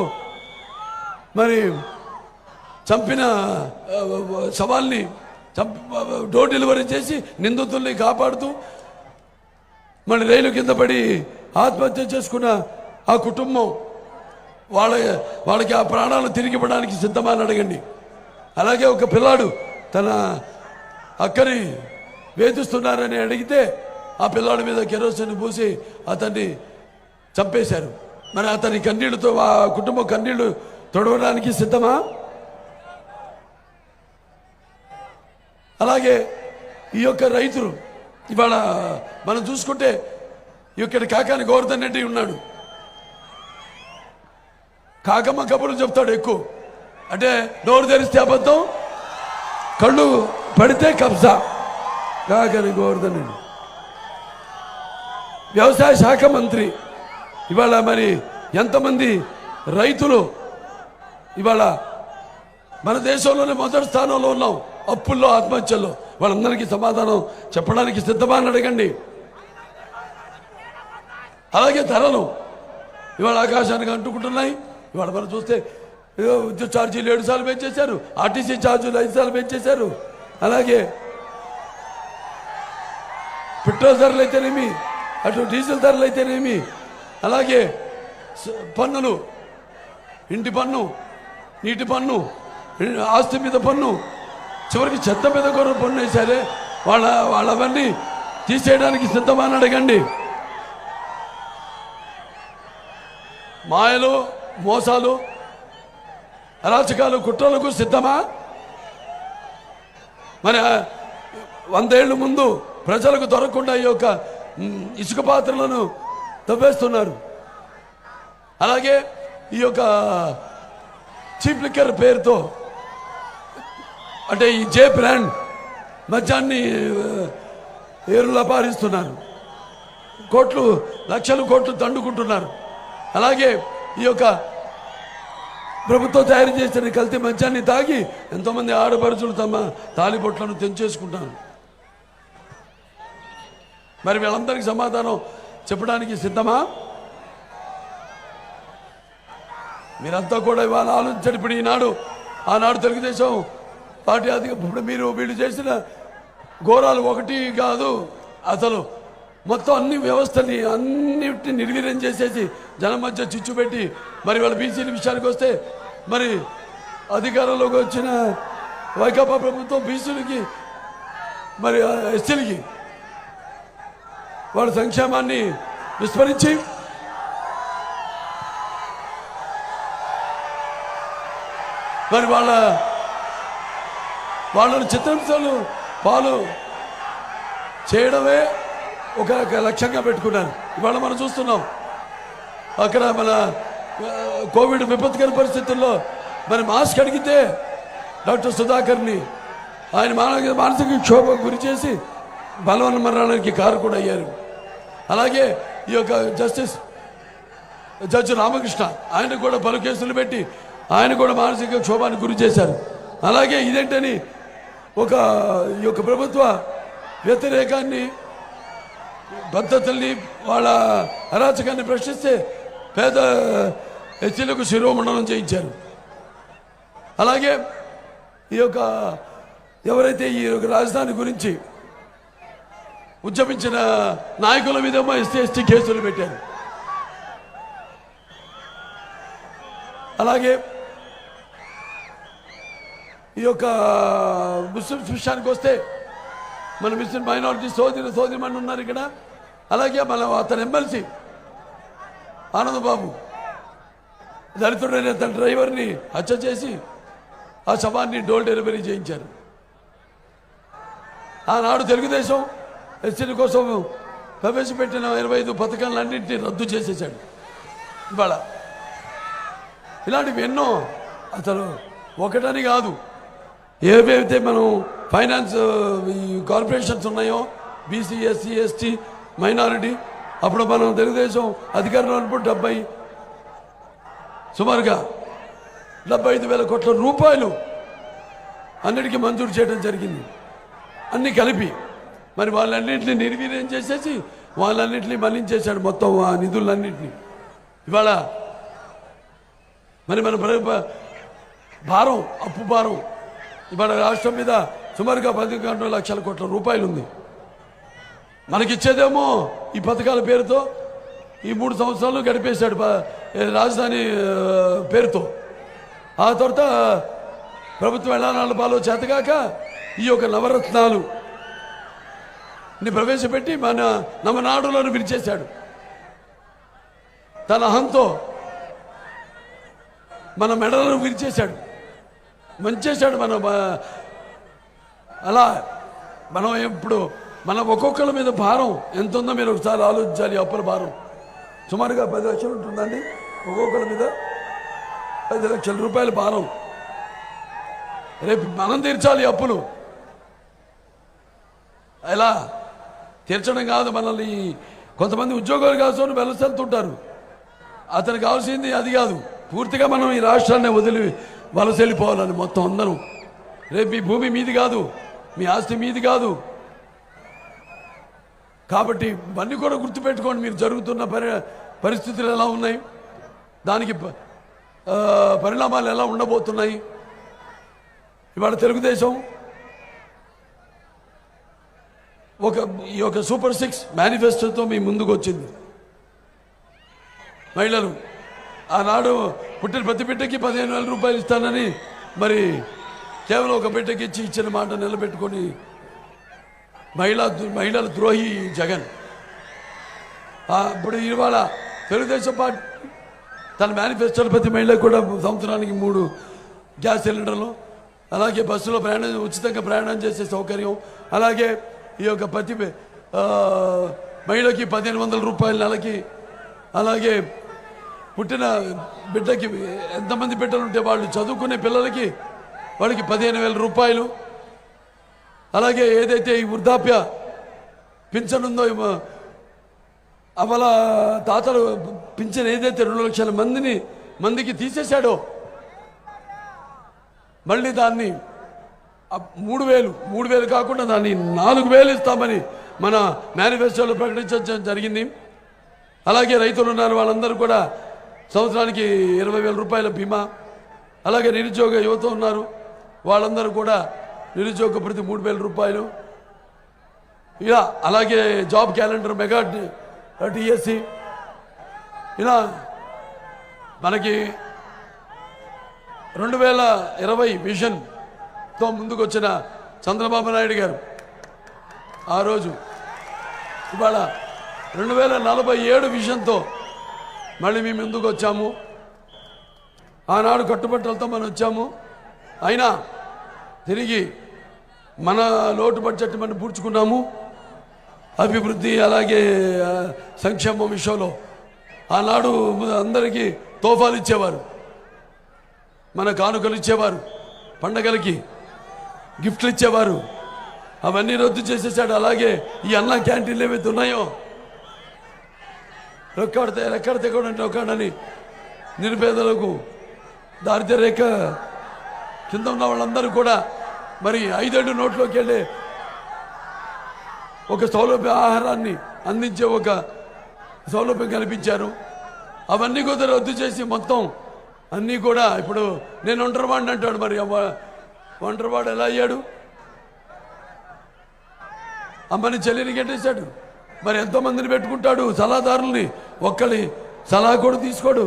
[SPEAKER 1] మరి చంపిన సవాల్ని డోర్ డెలివరీ చేసి నిందితుల్ని కాపాడుతూ మరి రైలు కింద పడి ఆత్మహత్య చేసుకున్న ఆ కుటుంబం వాళ్ళకి ఆ ప్రాణాలు తిరిగి ఇవ్వడానికి సిద్ధమా అని అడగండి. అలాగే ఒక పిల్లాడు తన అక్కని వేధిస్తున్నారని అడిగితే ఆ పిల్లాడి మీద కెరోసిన్ పూసి అతన్ని చంపేశారు. మరి అతని కన్నీళ్లతో ఆ కుటుంబం కన్నీళ్లు తొడవడానికి సిద్ధమా? అలాగే ఈ యొక్క రైతులు ఇవాళ మనం చూసుకుంటే ఇక్కడ కాకాని గోవర్ధన్ రెడ్డి ఉన్నాడు. కాకమ్మ కబుర్లు చెప్తాడు ఎక్కువ. అంటే నోరు తెరిస్తే అబద్ధం, కళ్ళు పడితే కబ్జా. కాకని గోవర్ధనుడు వ్యవసాయ శాఖ మంత్రి. ఇవాళ మరి ఎంతమంది రైతులు ఇవాళ మన దేశంలోనే మొదటి స్థానంలో ఉన్నాం అప్పుల్లో, ఆత్మహత్యల్లో. వాళ్ళందరికీ సమాధానం చెప్పడానికి సిద్ధమా అని అడగండి. అలాగే ధరలు ఇవాళ ఆకాశానికి అంటుకుంటున్నాయి. ఇవాళ మనం చూస్తే విద్యుత్ ఛార్జీలు 7 సార్లు పెంచేశారు, ఆర్టీసీ ఛార్జీలు 5 సార్లు పెంచేశారు. అలాగే పెట్రోల్ ధరలు అయితేనేమి, అటు డీజిల్ ధరలు అయితేనేమి, అలాగే పన్నులు, ఇంటి పన్ను, నీటి పన్ను, ఆస్తి మీద పన్ను, చివరికి చెత్త మీద కూడా పన్ను వేశారే. వాళ్ళవన్నీ తీసేయడానికి సిద్ధమా అని అడగండి. మాయలు, మోసాలు, అరాచకాలు, కుట్రలకు సిద్ధమా? మరి 100 ఏళ్ళ ముందు ప్రజలకు దొరకకుండా ఈ యొక్క ఇసుక పాత్రలను తవ్వేస్తున్నారు. అలాగే ఈ యొక్క చీప్ లిక్కర్ పేరుతో, అంటే ఈ జే బ్రాండ్ మద్యాన్ని ఏరులా పారిస్తున్నారు. కోట్లు, లక్షల కోట్లు దండుకుంటున్నారు. అలాగే ఈ యొక్క ప్రభుత్వం తయారు చేసిన కల్తీ మద్యాన్ని తాగి ఎంతోమంది ఆడపడుచులు తమ తాలిబొట్లను తెంచేసుకుంటారు. మరి వీళ్ళందరికీ సమాధానం చెప్పడానికి సిద్ధమా? మీరంతా కూడా ఇవాళ ఆలోచించండి. ఇప్పుడు ఈనాడు, ఆనాడు తెలుగుదేశం పార్టీ ఇప్పుడు వీళ్ళు చేసిన ఘోరాలు ఒకటి కాదు, అసలు మొత్తం అన్ని వ్యవస్థని అన్నిటిని నిర్వీర్యం చేసేసి జనం మధ్య చిచ్చు పెట్టి, మరి వాళ్ళ బీసీల విషయానికి వస్తే మరి అధికారంలోకి వచ్చిన వైకాపా ప్రభుత్వం బీసీలకి మరి ఎస్సీలకి వాళ్ళ సంక్షేమాన్ని విస్మరించి మరి వాళ్ళని చిత్రహింసలు పాలు చేయడమే ఒక లక్ష్యంగా పెట్టుకున్నారు. ఇవాళ మనం చూస్తున్నాం అక్కడ మన కోవిడ్ విపత్కర పరిస్థితుల్లో మరి మాస్క్ అడిగితే డాక్టర్ సుధాకర్ని ఆయన మానసిక క్షోభ గురి చేసి బలవన మరణానికి కారకుడు అయ్యారు. అలాగే ఈ యొక్క జడ్జి రామకృష్ణ, ఆయన కూడా పలు కేసులు పెట్టి ఆయన కూడా మానసిక క్షోభానికి గురి చేశారు. అలాగే ఇదేంటని ఈ యొక్క ప్రభుత్వ వ్యతిరేకాన్ని, పద్ధతుల్ని, వాళ్ళ అరాచకాన్ని ప్రశ్నిస్తే పేద ఎస్సీలకు శిరోమండనం చేయించారు. అలాగే ఈ యొక్క ఎవరైతే ఈ యొక్క రాజధాని గురించి ఉద్యమించిన నాయకుల మీదేమో ఎస్సీ కేసులు పెట్టారు. అలాగే ఈ యొక్క ముస్లిమ్స్ విషయానికి వస్తే మన ముస్లిం మైనారిటీ సోదరిమణులు ఉన్నారు ఇక్కడ. అలాగే అతని ఎమ్మెల్సీ ఆనందబాబు దళితుడైన తన డ్రైవర్ని హత్య చేసి ఆ శవాన్ని డోర్ డెలివరీ చేయించారు. ఆనాడు తెలుగుదేశం ఎస్సీల కోసం ప్రవేశపెట్టిన 25 పథకాలన్నింటినీ రద్దు చేసేసాడు. ఇవాళ ఇలాంటివి ఎన్నో, అసలు ఒకటని కాదు, ఏవైతే మనం ఫైనాన్స్ ఈ కార్పొరేషన్స్ ఉన్నాయో బీసీ, ఎస్సీ, ఎస్టీ, మైనారిటీ, అప్పుడు మనం తెలుగుదేశం అధికారంలో ఉన్నప్పుడు సుమారుగా 75,000 కోట్ల రూపాయలు అన్నిటికీ మంజూరు చేయడం జరిగింది. అన్నీ కలిపి మరి వాళ్ళన్నింటినీ నిర్వీర్యం చేసేసి వాళ్ళన్నింటినీ మళ్లించేశాడు మొత్తం ఆ నిధులన్నింటినీ. ఇవాళ మరి మన భారం, అప్పు భారం ఇవాళ రాష్ట్రం మీద సుమారుగా 11 లక్షల కోట్ల రూపాయలు ఉంది. మనకిచ్చేదేమో ఈ పథకాల పేరుతో ఈ 3 సంవత్సరాలు గడిపేశాడు రాజధాని పేరుతో. ఆ తర్వాత ప్రభుత్వం ఎలానాళ్ళ పాలో చేతగాక ఈ యొక్క నవరత్నాలు ప్రవేశపెట్టి మన నవనాడులను విరిచేశాడు. తన అహంతో మన మెడలను విరిచేశాడు, మంచేశాడు. అలా మనం ఇప్పుడు ఒక్కొక్కళ్ళ మీద భారం ఎంత ఉందో మీరు ఒకసారి ఆలోచించాలి. అప్పుల భారం సుమారుగా 10 లక్షలు ఉంటుందండి ఒక్కొక్కళ్ళ మీద. 10 లక్షల రూపాయల భారం. రేపు మనం తీర్చాలి అప్పులు. ఎలా తీర్చడం కాదు, మనల్ని కొంతమంది ఉద్యోగాలు కాసుకొని వెలసెళ్తుంటారు. అతనికి కావాల్సింది అది కాదు, పూర్తిగా మనం ఈ రాష్ట్రాన్ని వదిలి వలస వెళ్ళిపోవాలని మొత్తం అందరం. రేపు ఈ భూమి మీది కాదు, మీ ఆస్తి మీది కాదు. కాబట్టి ఇవన్నీ కూడా గుర్తుపెట్టుకోండి. మీరు జరుగుతున్న పరిస్థితులు ఎలా ఉన్నాయి, దానికి పరిణామాలు ఎలా ఉండబోతున్నాయి. ఇవాళ తెలుగుదేశం ఈ యొక్క సూపర్ 6 మేనిఫెస్టోతో మీ ముందుకు వచ్చింది. మహిళలు ఆనాడు పుట్టిన ప్రతి బిడ్డకి 15,000 రూపాయలు ఇస్తానని మరి కేవలం ఒక బిడ్డకి ఇచ్చిన మాట నిలబెట్టుకొని మహిళల ద్రోహి జగన్. ఇప్పుడు ఇవాళ తెలుగుదేశం పార్టీ తన మేనిఫెస్టోలో ప్రతి మహిళకు కూడా సంవత్సరానికి 3 గ్యాస్ సిలిండర్లు, అలాగే బస్సులో ఉచితంగా ప్రయాణం చేసే సౌకర్యం, అలాగే ఈ యొక్క ప్రతి మహిళకి 1,500 రూపాయల నెలకి, అలాగే పుట్టిన బిడ్డకి ఎంతమంది బిడ్డలు ఉంటే వాళ్ళు చదువుకునే పిల్లలకి వాళ్ళకి 15,000 రూపాయలు, అలాగే ఏదైతే ఈ వృద్ధాప్య పింఛన్ ఉందో అవల తాతలు పింఛన్ ఏదైతే 2 లక్షల మందికి తీసేశాడో మళ్ళీ దాన్ని 3,000 కాకుండా దాన్ని 4,000 ఇస్తామని మన మేనిఫెస్టోలో ప్రకటించడం జరిగింది. అలాగే రైతులు ఉన్నారు, వాళ్ళందరూ కూడా సంవత్సరానికి 20,000 రూపాయల బీమా, అలాగే నిరుద్యోగ యువత ఉన్నారు, వాళ్ళందరూ కూడా నిరుద్యోగ ప్రతి 3,000 రూపాయలు. ఇలా అలాగే జాబ్ క్యాలెండర్, మెగా టీఎస్సీ, ఇలా మనకి 2020 విజన్తో ముందుకు వచ్చిన చంద్రబాబు నాయుడు గారు ఆ రోజు ఇవాళ 2047 విజన్తో మళ్ళీ మేము ముందుకు వచ్చాము. ఆనాడు కట్టుబట్టలతో మనం వచ్చాము. అయినా తిరిగి మన లోటు బడ్జెట్ మనం పూడ్చుకున్నాము. అభివృద్ధి అలాగే సంక్షేమం విషయంలో ఆనాడు అందరికీ తోఫాలు ఇచ్చేవారు, మన కానుకలు ఇచ్చేవారు, పండగలకి గిఫ్ట్లు ఇచ్చేవారు. అవన్నీ రద్దు చేసేసాడు. అలాగే ఈ అన్న క్యాంటీన్లు ఏవైతే ఉన్నాయో రెక్కడితే కూడా ఒక్కడని నిరుపేదలకు దారిద్ర్య రేఖ కింద ఉన్న వాళ్ళందరూ కూడా మరి 5 నోట్లోకి వెళ్ళే ఒక సౌలభ్య ఆహారాన్ని అందించే ఒక సౌలభ్యం కల్పించారు. అవన్నీ కూడా రద్దు చేసి మొత్తం అన్నీ కూడా ఇప్పుడు నేను ఒంటరివాడిని అంటాడు. మరి ఒంటరివాడు ఎలా అయ్యాడు? అమ్మని చెల్లిని కట్టేశాడు. మరి ఎంతోమందిని పెట్టుకుంటాడు సలహాదారుల్ని, ఒక్కడి సలహా కూడా తీసుకోడు.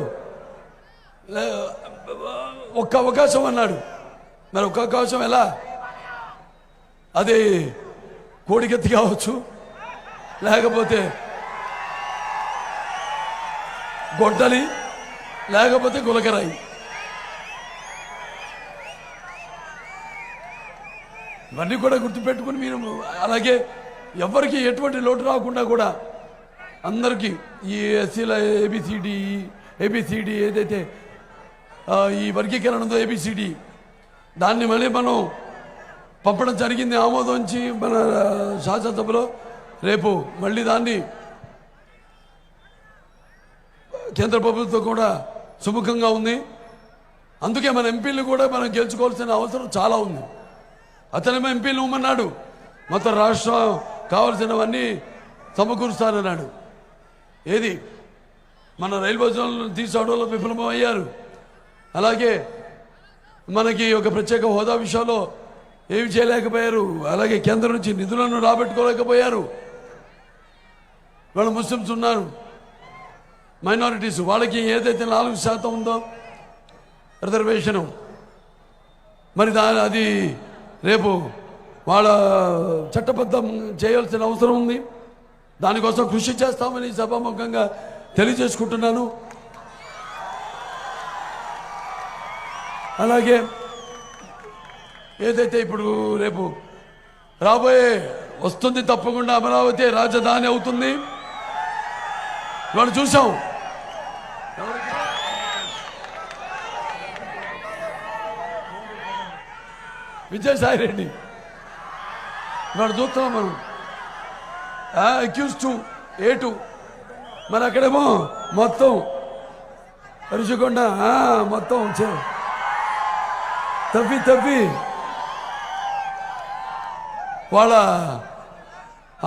[SPEAKER 1] ఒక్క అవకాశం అన్నాడు. మరి ఒక్క అవకాశం ఎలా? అది కోడికెత్తి కావచ్చు, లేకపోతే గొడ్డలి, లేకపోతే గులకరాయి. ఇవన్నీ కూడా గుర్తుపెట్టుకుని మీరు అలాగే ఎవరికి ఎటువంటి లోటు రాకుండా కూడా అందరికీ ఈ ఎస్సీల ఏబిసిడి ఏదైతే ఈ వర్గీకరణ ఉందో ఏబిసిడి దాన్ని మళ్ళీ మనం పంపడం జరిగింది ఆమోదించి మన శాసనసభలో. రేపు మళ్ళీ దాన్ని కేంద్ర ప్రభుత్వం కూడా సుముఖంగా ఉంది. అందుకే మన ఎంపీలు కూడా మనం గెలుచుకోవాల్సిన అవసరం చాలా ఉంది. అతనేమో ఎంపీలు ఇవ్వమన్నాడు, మొత్తం రాష్ట్రం కావాల్సినవన్నీ సమకూరుస్తారన్నాడు. ఏది మన రైల్వే జోన్లను తీసుకోవడంలో విఫలమయ్యారు. అలాగే మనకి ఒక ప్రత్యేక హోదా విషయంలో ఏమి చేయలేకపోయారు. అలాగే కేంద్రం నుంచి నిధులను రాబట్టుకోలేకపోయారు. వాళ్ళు ముస్లిమ్స్ ఉన్నారు, మైనారిటీస్, వాళ్ళకి ఏదైతే 4% ఉందో రిజర్వేషను, మరి అది రేపు వాళ్ళ చట్టబద్ధం చేయాల్సిన అవసరం ఉంది. దానికోసం కృషి చేస్తామని సభాముఖంగా తెలియజేసుకుంటున్నాను. అలాగే ఏదైతే ఇప్పుడు రేపు రాబోయే వస్తుంది, తప్పకుండా అమరావతి రాజధాని అవుతుంది. ఇవాళ చూసాం విజయసాయి రెడ్డి ఇవాళ చూస్తున్నాం మనం. అక్యూజ్ 2 A2 మరి అక్కడేమో మొత్తం రుషికొండ మొత్తం తవ్వి వాళ్ళ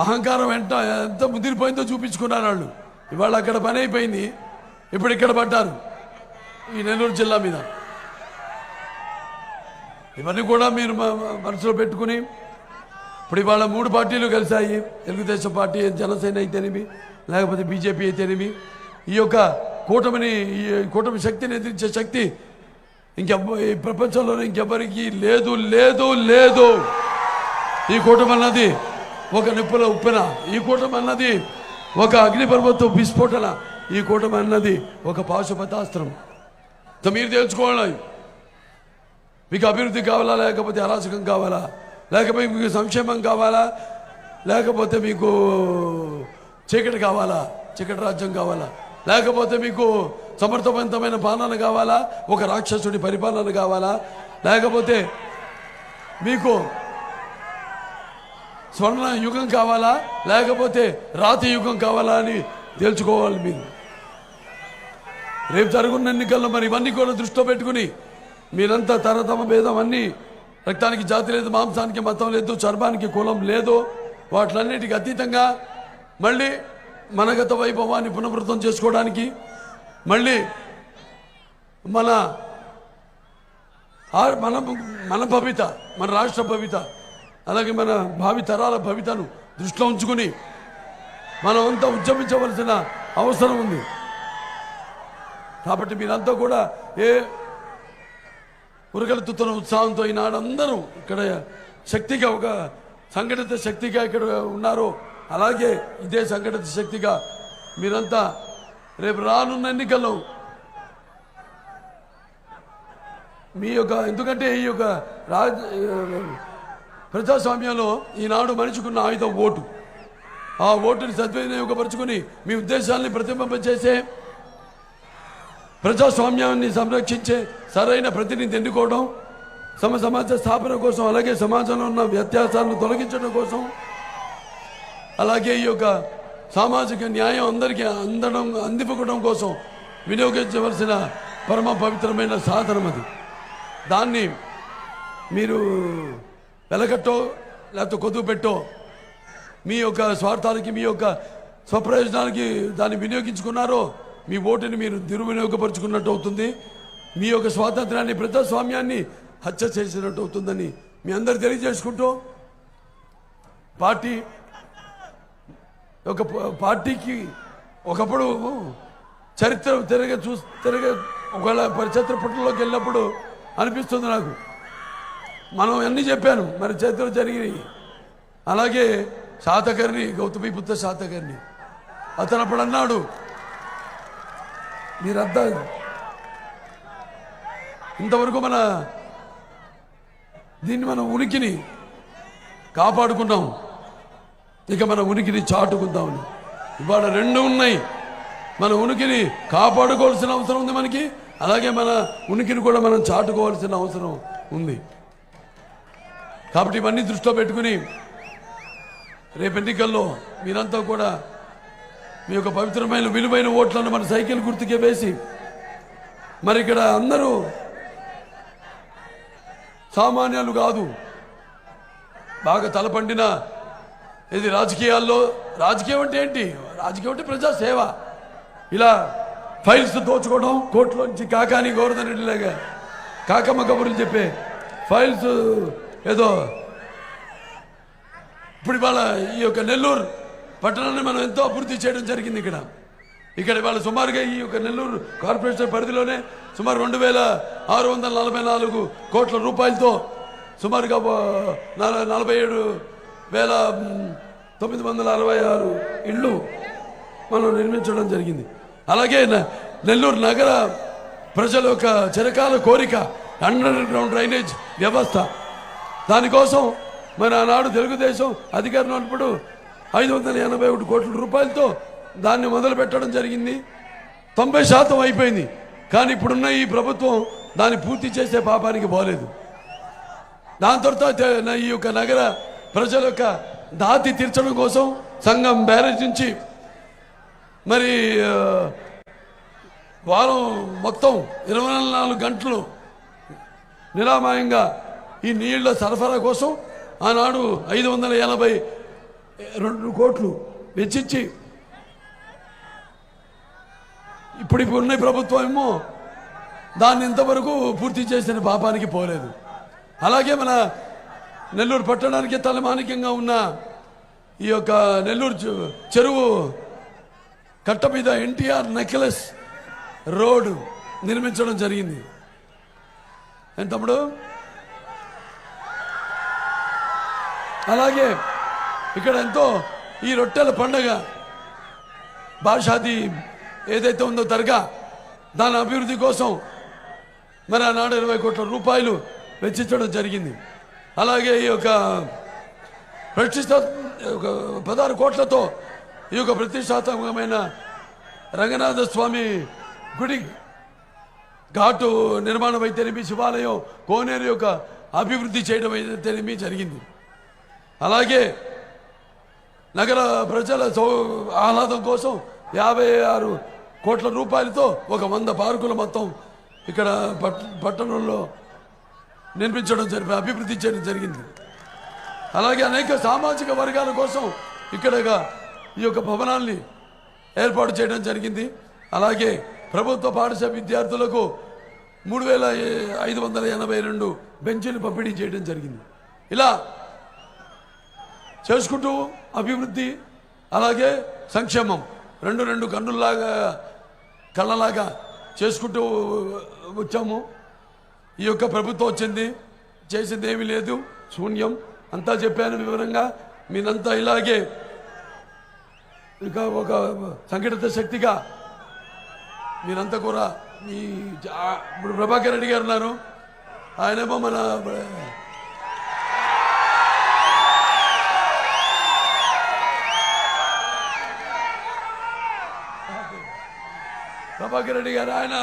[SPEAKER 1] అహంకారం ఎంత ముదిరిపోయిందో చూపించుకున్నారు వాళ్ళు. ఇవాళ అక్కడ పని అయిపోయింది, ఇప్పుడు ఇక్కడ పడ్డారు ఈ నెల్లూరు జిల్లా మీద. ఇవన్నీ కూడా మీరు మనసులో పెట్టుకుని ఇప్పుడు ఇవాళ 3 పార్టీలు కలిశాయి. తెలుగుదేశం పార్టీ, జనసేన అయితేనేమి, లేకపోతే బీజేపీ అయితేనేమి. ఈ యొక్క కూటమి శక్తిని ఎదిరించే శక్తి ఈ ప్రపంచంలోనే ఇంకెవ్వరికి లేదు లేదు లేదు. ఈ కూటమి అన్నది ఒక నిప్పుల ఉప్పెన, ఈ కూటమి అన్నది ఒక అగ్నిపర్వత విస్ఫోటన, ఈ కూటమి అన్నది ఒక పాశుపతాస్త్రం. మీరు తెలుసుకోవాలి, మీకు అభివృద్ధి కావాలా, లేకపోతే అరాచకం కావాలా, లేకపోతే మీకు సంక్షేమం కావాలా, లేకపోతే మీకు చీకటి కావాలా, చీకటి రాజ్యం కావాలా, లేకపోతే మీకు సమర్థవంతమైన పాలన కావాలా, ఒక రాక్షసుడి పరిపాలన కావాలా, లేకపోతే మీకు స్వర్ణ యుగం కావాలా, లేకపోతే రాతి యుగం కావాలా అని తెలుసుకోవాలి. మీరు రేపు జరుగున్న ఎన్నికల్లో మరి ఇవన్నీ కూడా దృష్టిలో పెట్టుకుని మీరంతా తరతమ భేదం అన్నీ, రక్తానికి జాతి లేదు, మాంసానికి మతం లేదు, చర్మానికి కులం లేదు, వాటిలన్నిటికీ అతీతంగా మళ్ళీ మన గత వైభవాన్ని పునరుద్ధం చేసుకోవడానికి, మళ్ళీ మన భవిత, మన రాష్ట్ర భవిత, అలాగే మన భావి తరాల భవితను దృష్టిలో ఉంచుకుని మనమంతా ఉద్యమించవలసిన అవసరం ఉంది. కాబట్టి మీరంతా కూడా ఉరకలెత్తుతున్న ఉత్సాహంతో ఈనాడు అందరూ ఇక్కడ శక్తిగా, ఒక సంఘటిత శక్తిగా ఇక్కడ ఉన్నారో అలాగే ఇదే సంఘటిత శక్తిగా మీరంతా రేపు రానున్న ఎన్నికల్లో మీ యొక్క, ఎందుకంటే ఈ యొక్క ప్రజాస్వామ్యంలో ఈనాడు మనిషికున్న ఆయుధం ఓటు. ఆ ఓటుని సద్వినియోగపరుచుకుని మీ ఉద్దేశాన్ని ప్రతిబింబించేసే, ప్రజాస్వామ్యాన్ని సంరక్షించే సరైన ప్రతినిధి ఎన్నుకోవడం, సమాజ స్థాపన కోసం, అలాగే సమాజంలో ఉన్న వ్యత్యాసాలను తొలగించడం కోసం, అలాగే ఈ యొక్క సామాజిక న్యాయం అందరికీ అందిపుకోవడం కోసం వినియోగించవలసిన పరమ పవిత్రమైన సాధనం అది. దాన్ని మీరు వెలకట్టో లేకపోతే కొదువు పెట్టో మీ యొక్క స్వార్థాలకి, మీ యొక్క స్వప్రయోజనాలకి దాన్ని వినియోగించుకున్నారో మీ ఓటుని మీరు దుర్వినియోగపరుచుకున్నట్టు అవుతుంది. మీ యొక్క స్వాతంత్రాన్ని, ప్రజాస్వామ్యాన్ని హత్య చేసినట్టు అవుతుందని మీ అందరు తెలియజేసుకుంటూ, పార్టీకి ఒకప్పుడు చరిత్ర ఒకవేళ చరిత్ర పుట్టలోకి వెళ్ళినప్పుడు అనిపిస్తుంది నాకు, మనం అన్నీ చెప్పాను మరి చరిత్ర జరిగినాయి. అలాగే శాతకర్ణి, గౌతమిపుత్ర శాతకర్ణి, అతను అప్పుడు అన్నాడు, మీరంతా ఇంతవరకు మన ఉనికిని కాపాడుకున్నాం, ఇక మన ఉనికిని చాటుకుందామని. ఇవాళ 2 ఉన్నాయి. మన ఉనికిని కాపాడుకోవాల్సిన అవసరం ఉంది మనకి, అలాగే మన ఉనికిని కూడా మనం చాటుకోవాల్సిన అవసరం ఉంది. కాబట్టి ఇవన్నీ దృష్టిలో పెట్టుకుని రేపు ఎన్నికల్లో మీరంతా కూడా మీ యొక్క పవిత్రమైన విలువైన ఓట్లను మన సైకిల్ గుర్తుకే వేసి, మరి ఇక్కడ అందరూ సామాన్యాలు కాదు, బాగా తలపండిన ఇది రాజకీయాల్లో. రాజకీయం అంటే ఏంటి? రాజకీయం అంటే ప్రజాసేవ. ఇలా ఫైల్స్ దోచుకోవడం, కోర్టులోంచి కాకాని గోవర్ధన్ రెడ్డిలాగా కాకమ్మ కబుర్లు చెప్పే ఫైల్స్ ఏదో. ఇప్పుడు ఇవాళ ఈ యొక్క నెల్లూరు పట్టణాన్ని మనం ఎంతో అభివృద్ధి చేయడం జరిగింది. ఇక్కడ ఇవాళ సుమారుగా ఈ యొక్క నెల్లూరు కార్పొరేషన్ పరిధిలోనే సుమారు 2644 కోట్ల రూపాయలతో సుమారుగా 47,966 ఇళ్ళు మనం నిర్మించడం జరిగింది. అలాగే నెల్లూరు నగర ప్రజల యొక్క చిరకాల కోరిక అండర్ గ్రౌండ్ డ్రైనేజ్ వ్యవస్థ. దానికోసం మరి ఆనాడు తెలుగుదేశం అధికారంలో ఉన్నప్పుడు 581 కోట్ల రూపాయలతో దాన్ని మొదలు పెట్టడం జరిగింది. 90% అయిపోయింది. కానీ ఇప్పుడున్న ఈ ప్రభుత్వం దాన్ని పూర్తి చేసే పాపానికి పోలేదు. దాని తర్వాత ఈ యొక్క నగర ప్రజల యొక్క దాతి తీర్చడం కోసం సంఘం బ్యారేజ్ నుంచి మరి వారం మొత్తం 24 గంటలు నిరామయంగా ఈ నీళ్ల సరఫరా కోసం ఆనాడు 582 కోట్లు వెచ్చించి ఇప్పుడు ఉన్న ప్రభుత్వం ఏమో దాన్ని ఇంతవరకు పూర్తి చేసిన పాపానికి పోలేదు. అలాగే మన నెల్లూరు పట్టణానికి తలమానికంగా ఉన్న ఈ యొక్క నెల్లూరు చెరువు కట్ట మీద ఎన్టీఆర్ నెక్లెస్ రోడ్ నిర్మించడం జరిగింది. ఏం తమ్ముడు? అలాగే ఇక్కడ ఎంతో ఈ రొట్టెల పండగ బాషాది ఏదైతే ఉందో దర్గా దాని అభివృద్ధి కోసం మరి ఆనాడు 20 కోట్ల రూపాయలు వెచ్చించడం జరిగింది. అలాగే ఈ యొక్క 16 కోట్లతో ఈ యొక్క ప్రతిష్టాత్మకమైన రంగనాథ స్వామి గుడి ఘాటు నిర్మాణం అయితేనేమి, శివాలయం కోనేరు యొక్క అభివృద్ధి చేయడం అయితేనేమి జరిగింది. అలాగే నగర ప్రజల ఆహ్లాదం కోసం 56 కోట్ల రూపాయలతో ఒక 100 పార్కులు మొత్తం ఇక్కడ పట్టణంలో నిర్మించడం అభివృద్ధి చేయడం జరిగింది. అలాగే అనేక సామాజిక వర్గాల కోసం ఇక్కడ ఈ యొక్క భవనాల్ని ఏర్పాటు చేయడం జరిగింది. అలాగే ప్రభుత్వ పాఠశాల విద్యార్థులకు 3582 బెంచీలు పంపిణీ చేయడం జరిగింది. ఇలా చేసుకుంటూ అభివృద్ధి అలాగే సంక్షేమం రెండు కళ్ళలాగా చేసుకుంటూ వచ్చాము. ఈ యొక్క ప్రభుత్వం వచ్చింది, చేసింది ఏమీ లేదు, శూన్యం. అంతా చెప్పాను వివరంగా. మీరంతా ఇలాగే ఇంకా ఒక సంఘటిత శక్తిగా మీరంతా కూడా ఇప్పుడు ప్రభాకర్ రెడ్డి గారు ఉన్నారు, ఆయనేమో మన ప్రభాకర్ రెడ్డి గారు, ఆయన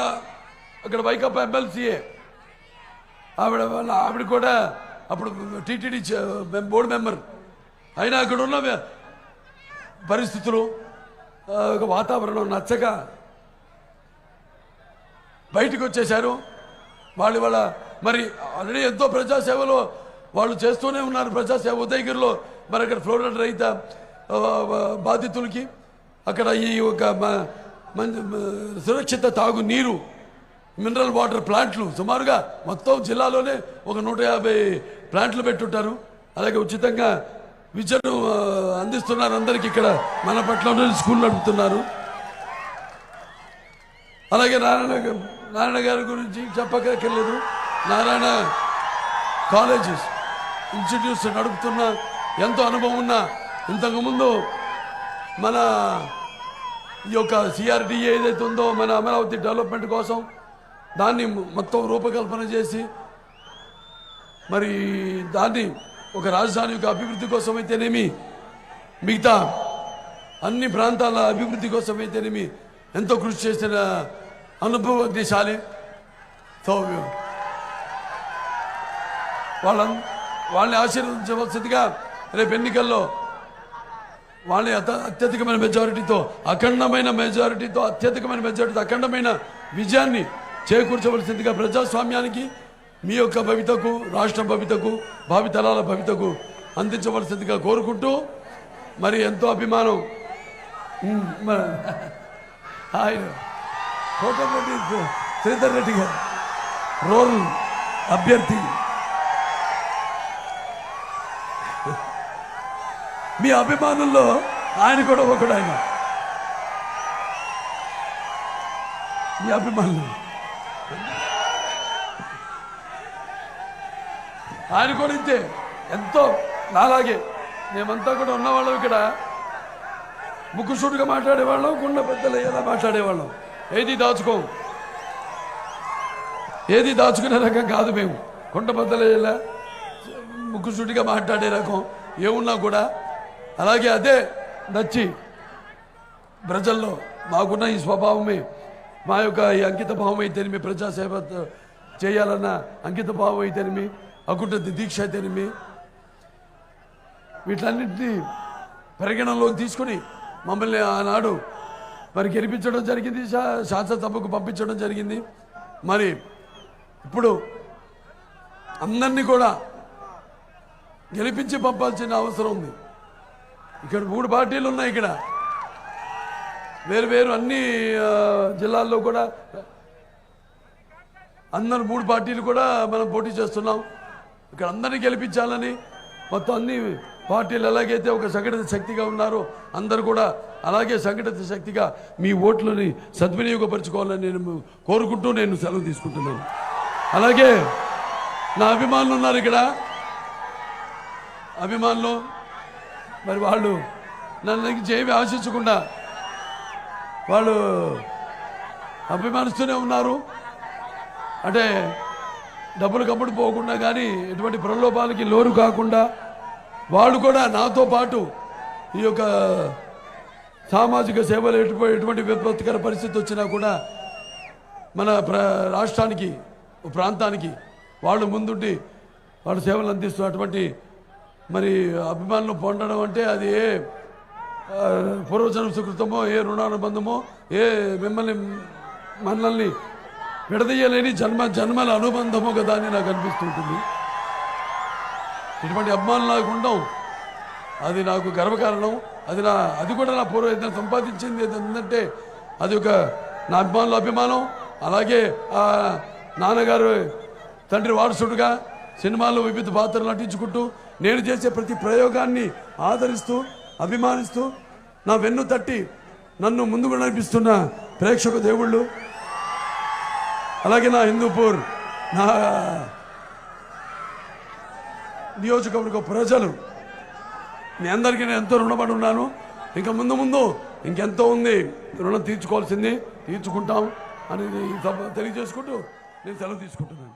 [SPEAKER 1] అక్కడ వైకాపా ఎమ్మెల్సీఏ. ఆవిడ కూడా అప్పుడు టీటీడీ బోర్డు మెంబర్. అయినా అక్కడ ఉన్న పరిస్థితులు వాతావరణం నచ్చక బయటకు వచ్చేశారు. వాళ్ళ మరి ఆల్రెడీ ఎంతో ప్రజాసేవలో వాళ్ళు చేస్తూనే ఉన్నారు. ప్రజాసేవ ఉదయగిరిలో మరి అక్కడ ఫ్లోరైడ్ రహిత బాధితులకి అక్కడ ఈ ఒక సురక్షిత తాగు నీరు మినరల్ వాటర్ ప్లాంట్లు సుమారుగా మొత్తం జిల్లాలోనే ఒక 150 ప్లాంట్లు పెట్టుంటారు. అలాగే ఉచితంగా విద్యను అందిస్తున్నారు అందరికీ. ఇక్కడ మన పట్ల స్కూల్ నడుపుతున్నారు. అలాగే నారాయణ గారి గురించి చెప్పక్కర్లేదు. నారాయణ కాలేజెస్ ఇన్స్టిట్యూట్స్ నడుపుతున్న ఎంతో అనుభవం ఉన్న, ఇంతకుముందు మన ఈ యొక్క సిఆర్డిఏ ఏదైతే ఉందో మన అమరావతి డెవలప్మెంట్ కోసం దాన్ని మొత్తం రూపకల్పన చేసి మరి దాన్ని ఒక రాజధాని యొక్క అభివృద్ధి కోసం అయితేనేమి, మిగతా అన్ని ప్రాంతాల అభివృద్ధి కోసం అయితేనేమి ఎంతో కృషి చేసిన అనుభవజ్ఞశాలి. సో వాళ్ళని ఆశీర్వదించవలసిందిగా రేపు ఎన్నికల్లో వాళ్ళని అత్యధికమైన మెజారిటీతో అఖండమైన అఖండమైన విజయాన్ని చేకూర్చవలసిందిగా ప్రజాస్వామ్యానికి, మీ యొక్క భవితకు, రాష్ట్ర భవితకు, భావితరాల భవితకు అందించవలసిందిగా కోరుకుంటూ మరి ఎంతో అభిమానం ఆయన కోటరెడ్డి శ్రీధర్ రెడ్డి గారు రూరల్ అభ్యర్థి. మీ అభిమానుల్లో ఆయన కూడా ఒకడు. మీ అభిమానులు ఆయన కూడా ఇంతే, ఎంతో నాలాగే మేమంతా కూడా ఉన్నవాళ్ళం. ఇక్కడ ముక్కుసూటుగా మాట్లాడేవాళ్ళం, గుండె పెద్దలు ఎలా మాట్లాడేవాళ్ళం. ఏది దాచుకునే రకం కాదు మేము. కుండ బద్దలేలా ముక్కుసూటిగా మాట్లాడే రకం ఏమున్నా కూడా. అలాగే అదే నచ్చి ప్రజల్లో మాకున్న ఈ స్వభావమే, మా యొక్క ఈ అంకిత భావం అయితేనేమి, ప్రజాసేవ చేయాలన్న అంకిత భావం అయితేనేమి, అకుంఠ దీక్ష అయితేనేమి వీటన్నింటినీ పరిగణనలోకి తీసుకుని మమ్మల్ని ఆనాడు మరి గెలిపించడం జరిగింది, శాసనసభకు పంపించడం జరిగింది. మరి ఇప్పుడు అందరినీ కూడా గెలిపించి పంపాల్సిన అవసరం ఉంది. ఇక్కడ 3 పార్టీలు ఉన్నాయి. ఇక్కడ వేరు అన్ని జిల్లాల్లో కూడా అందరు 3 పార్టీలు కూడా మనం పోటీ చేస్తున్నాం. ఇక్కడ అందరినీ గెలిపించాలని మొత్తం అన్ని పార్టీలు ఎలాగైతే ఒక సంఘటిత శక్తిగా ఉన్నారో అందరూ కూడా అలాగే సంఘటిత శక్తిగా మీ ఓట్లని సద్వినియోగపరచుకోవాలని నేను కోరుకుంటూ నేను సెలవు తీసుకుంటున్నాను. అలాగే నా అభిమానులు ఉన్నారు ఇక్కడ, అభిమానులు మరి వాళ్ళు నన్ను ఏమి ఆశించకుండా వాళ్ళు అభిమానిస్తూనే ఉన్నారు. అంటే డబ్బులు కమ్ముడు పోకుండా కానీ ఎటువంటి ప్రలోభాలకి లోను కాకుండా వాళ్ళు కూడా నాతో పాటు ఈ యొక్క సామాజిక సేవలు ఎటువంటి విపత్కర పరిస్థితి వచ్చినా కూడా మన రాష్ట్రానికి ప్రాంతానికి వాళ్ళు ముందుండి వాళ్ళ సేవలు అందిస్తున్నటువంటి మరి అభిమానులు పొందడం అంటే అది ఏ పూర్వజన్మ సుకృతమో ఏ రుణానుబంధమో ఏ మనల్ని విడదీయలేని జన్మల అనుబంధమో కదా అని నాకు అనిపిస్తుంటుంది. ఇటువంటి అభిమానులు నాకు ఉండవు, అది నాకు గర్వకారణం. అది కూడా నా పూర్వజన్మ సంపాదించింది ఏంటంటే అది ఒక నా అభిమానం. అలాగే ఆ నాన్నగారు తండ్రి వారసుడుగా సినిమాల్లో వివిధ పాత్రలు నటించుకుంటూ నేను చేసే ప్రతి ప్రయోగాన్ని ఆదరిస్తూ అభిమానిస్తూ నా వెన్ను తట్టి నన్ను ముందుకు నడిపిస్తున్న ప్రేక్షక దేవుళ్ళు, అలాగే నా హిందూపూర్ నా నియోజకవర్గ ప్రజలు, మీ అందరికీ నేను ఎంతో రుణపడి ఉన్నాను. ఇంకా ముందు ఇంకెంతో ఉంది, రుణం తీర్చుకోవాల్సింది తీర్చుకుంటాం అనేది తెలియజేసుకుంటూ నేను సెలవు తీసుకుంటున్నాను.